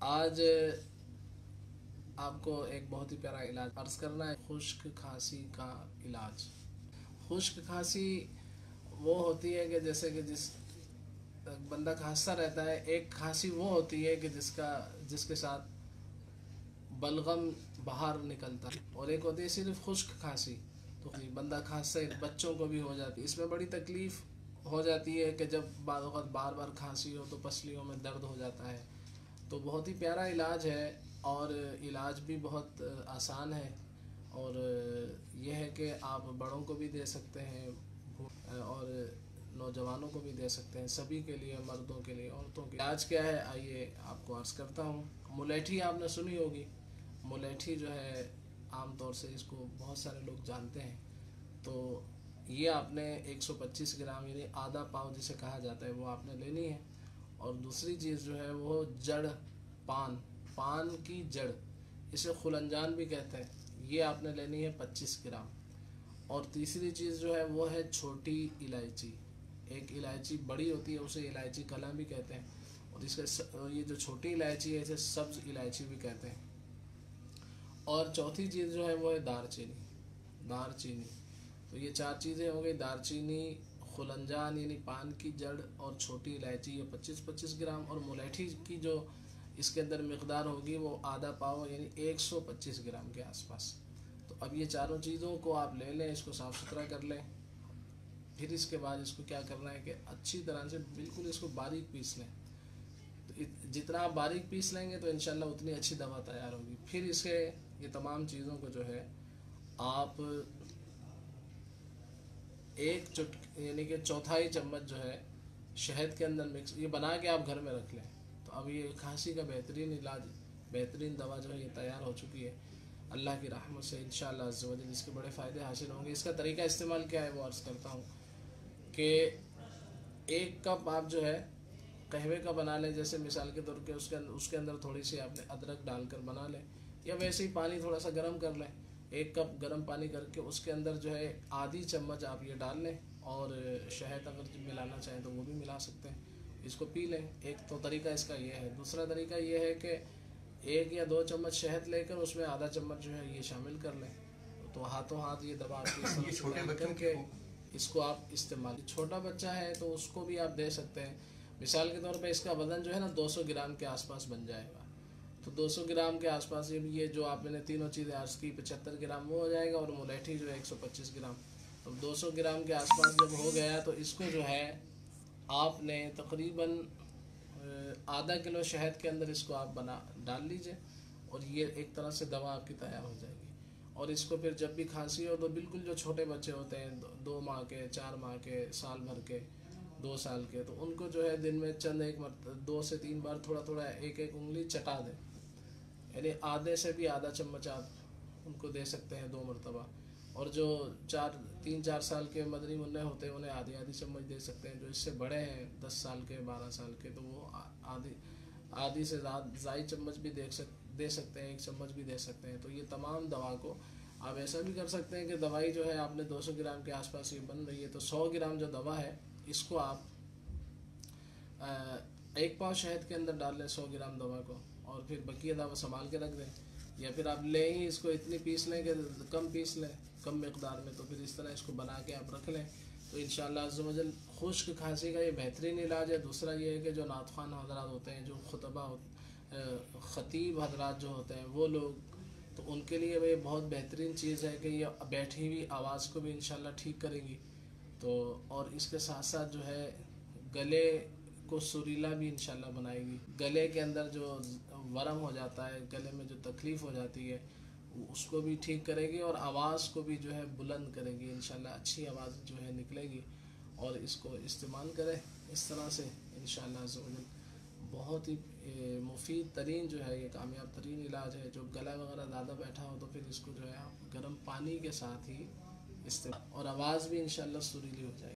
آج آپ کو ایک بہت ہی پیارا علاج عرض کرنا ہے، خشک کھانسی کا علاج۔ خشک کھانسی وہ ہوتی ہے کہ جیسے کہ جس بندہ کھانستا رہتا ہے، ایک کھانسی وہ ہوتی ہے کہ جس کے ساتھ بلغم باہر نکلتا ہے، اور ایک ہوتی ہے صرف خشک کھانسی۔ تو بندہ کھانستا ہے، بچوں کو بھی ہو جاتی ہے، اس میں بڑی تکلیف ہو جاتی ہے کہ جب بعض اوقات بار بار کھانسی ہو تو پسلیوں میں درد ہو جاتا ہے۔ تو بہت ہی پیارا علاج ہے، اور علاج بھی بہت آسان ہے، اور یہ ہے کہ آپ بڑوں کو بھی دے سکتے ہیں اور نوجوانوں کو بھی دے سکتے ہیں، سبھی کے لیے، مردوں کے لیے، عورتوں کے لیے۔ علاج کیا ہے آئیے آپ کو عرض کرتا ہوں۔ ملیٹھی آپ نے سنی ہوگی، ملیٹھی جو ہے عام طور سے اس کو بہت سارے لوگ جانتے ہیں۔ تو یہ آپ نے 125 گرام یعنی آدھا پاؤ جسے کہا جاتا ہے وہ آپ نے لینی ہے، اور دوسری چیز جو ہے وہ جڑ پان کی جڑ، اسے خلنجان بھی کہتے ہیں، یہ آپ نے لینی ہے 25 گرام۔ اور تیسری چیز جو ہے وہ ہے چھوٹی الائچی، ایک الائچی بڑی ہوتی ہے اسے الائچی کلاں بھی کہتے ہیں، اور یہ جو چھوٹی الائچی ہے اسے سبز الائچی بھی کہتے ہیں۔ اور چوتھی چیز جو ہے وہ ہے دار چینی۔ تو یہ چار چیزیں ہو گئی، دار چینی، خلنجان یعنی پان کی جڑ، اور چھوٹی الائچی، یہ 25 گرام، اور ملیٹھی کی جو اس کے اندر مقدار ہوگی وہ آدھا پاؤ یعنی 125 گرام کے آس پاس۔ تو اب یہ چاروں چیزوں کو آپ لے لیں، اس کو صاف ستھرا کر لیں، پھر اس کے بعد اس کو کیا کرنا ہے کہ اچھی طرح سے بالکل اس کو باریک پیس لیں۔ تو جتنا آپ باریک پیس لیں گے تو انشاءاللہ اتنی اچھی دوا تیار ہوگی۔ پھر اسے یہ تمام چیزوں کو جو ہے آپ یعنی کہ چوتھائی چمچ جو ہے شہد کے اندر مکس، یہ بنا کے آپ گھر میں رکھ لیں۔ تو اب یہ کھانسی کا بہترین علاج، بہترین دوا جو ہے یہ تیار ہو چکی ہے اللہ کی رحمت سے، انشاءاللہ عز و جل اس کے بڑے فائدے حاصل ہوں گے۔ اس کا طریقہ استعمال کیا ہے وہ عرض کرتا ہوں کہ 1 کپ آپ جو ہے قہوے کا بنا لیں، جیسے مثال کے طور پہ اس کے اندر تھوڑی سی آپ نے ادرک ڈال کر بنا لیں، یا ویسے ہی پانی تھوڑا سا گرم کر لیں، 1 کپ گرم پانی کر کے اس کے اندر جو ہے آدھی چمچ آپ یہ ڈال لیں، اور شہد اگر ملانا چاہیں تو وہ بھی ملا سکتے ہیں، اس کو پی لیں۔ ایک تو طریقہ اس کا یہ ہے۔ دوسرا طریقہ یہ ہے کہ 1 یا 2 چمچ شہد لے کر اس میں آدھا چمچ جو ہے یہ شامل کر لیں، تو ہاتھوں ہاتھ یہ دوا آپ کی اس طرح سے ملا کر کے اس کو آپ استعمال۔ چھوٹا بچہ ہے تو اس کو بھی آپ دے سکتے ہیں، مثال کے طور پہ اس کا وزن جو ہے نا 200 گرام کے آس پاس بن جائے گا، تو 200 گرام کے آس پاس یہ جو آپ نے تینوں چیزیں عرض کی 75 گرام وہ ہو جائے گا، اور ملیٹھی جو ہے 125 گرام، تو 200 گرام کے آس پاس جب ہو گیا تو اس کو جو ہے آپ نے تقریباً آدھا کلو شہد کے اندر اس کو آپ ڈال لیجئے، اور یہ ایک طرح سے دوا آپ کی تیار ہو جائے گی۔ اور اس کو پھر جب بھی کھانسی ہو تو بالکل جو چھوٹے بچے ہوتے ہیں 2 ماہ کے، 4 ماہ کے، سال بھر کے، 2 سال کے، تو ان کو جو ہے دن میں چند 2 سے 3 بار تھوڑا تھوڑا ایک انگلی چٹا دیں، یعنی آدھے سے بھی آدھا چمچ آپ ان کو دے سکتے ہیں 2 مرتبہ۔ اور جو 3-4 سال کے مدنی منع ہوتے ہیں انہیں آدھی چمچ دے سکتے ہیں، جو اس سے بڑے ہیں 10 سال کے، 12 سال کے، تو وہ آدھی سے زائد چمچ بھی دے سکتے ہیں، 1 چمچ بھی دے سکتے ہیں۔ تو یہ تمام دوا کو آپ ایسا بھی کر سکتے ہیں کہ دوائی جو ہے آپ نے 200 گرام کے آس پاس یہ بن رہی ہے، تو 100 گرام جو دوا ہے اس کو آپ 1 پاؤ شہد کے اندر ڈال لیں، 100 گرام دوا کو، اور پھر بقیہ دوا سنبھال کے رکھ دیں، یا پھر آپ لیں ہی اس کو اتنی پیس لیں کہ کم پیس لیں، کم مقدار میں، تو پھر اس طرح اس کو بنا کے آپ رکھ لیں، تو انشاءاللہ عز و جل خشک کھانسی کا یہ بہترین علاج ہے۔ دوسرا یہ ہے کہ جو نعت خوان حضرات ہوتے ہیں، جو خطیب حضرات جو ہوتے ہیں وہ لوگ، تو ان کے لیے یہ بہت بہترین چیز ہے کہ یہ بیٹھی ہوئی آواز کو بھی انشاءاللہ ٹھیک کرے گی، تو اور اس کے ساتھ ساتھ جو ہے گلے کو سریلا بھی انشاءاللہ بنائے گی، گلے کے اندر جو ورم ہو جاتا ہے، گلے میں جو تکلیف ہو جاتی ہے اس کو بھی ٹھیک کرے گی، اور آواز کو بھی جو ہے بلند کرے گی، انشاءاللہ اچھی آواز جو ہے نکلے گی، اور اس کو استعمال کریں اس طرح سے انشاءاللہ عز و جل۔ بہت ہی مفید ترین جو ہے یہ کامیاب ترین علاج ہے۔ جو گلا وغیرہ زیادہ بیٹھا ہو تو پھر اس کو جو ہے آپ گرم پانی کے ساتھ ہی استعمال، اور آواز بھی انشاءاللہ سریلی ہو جائے گی۔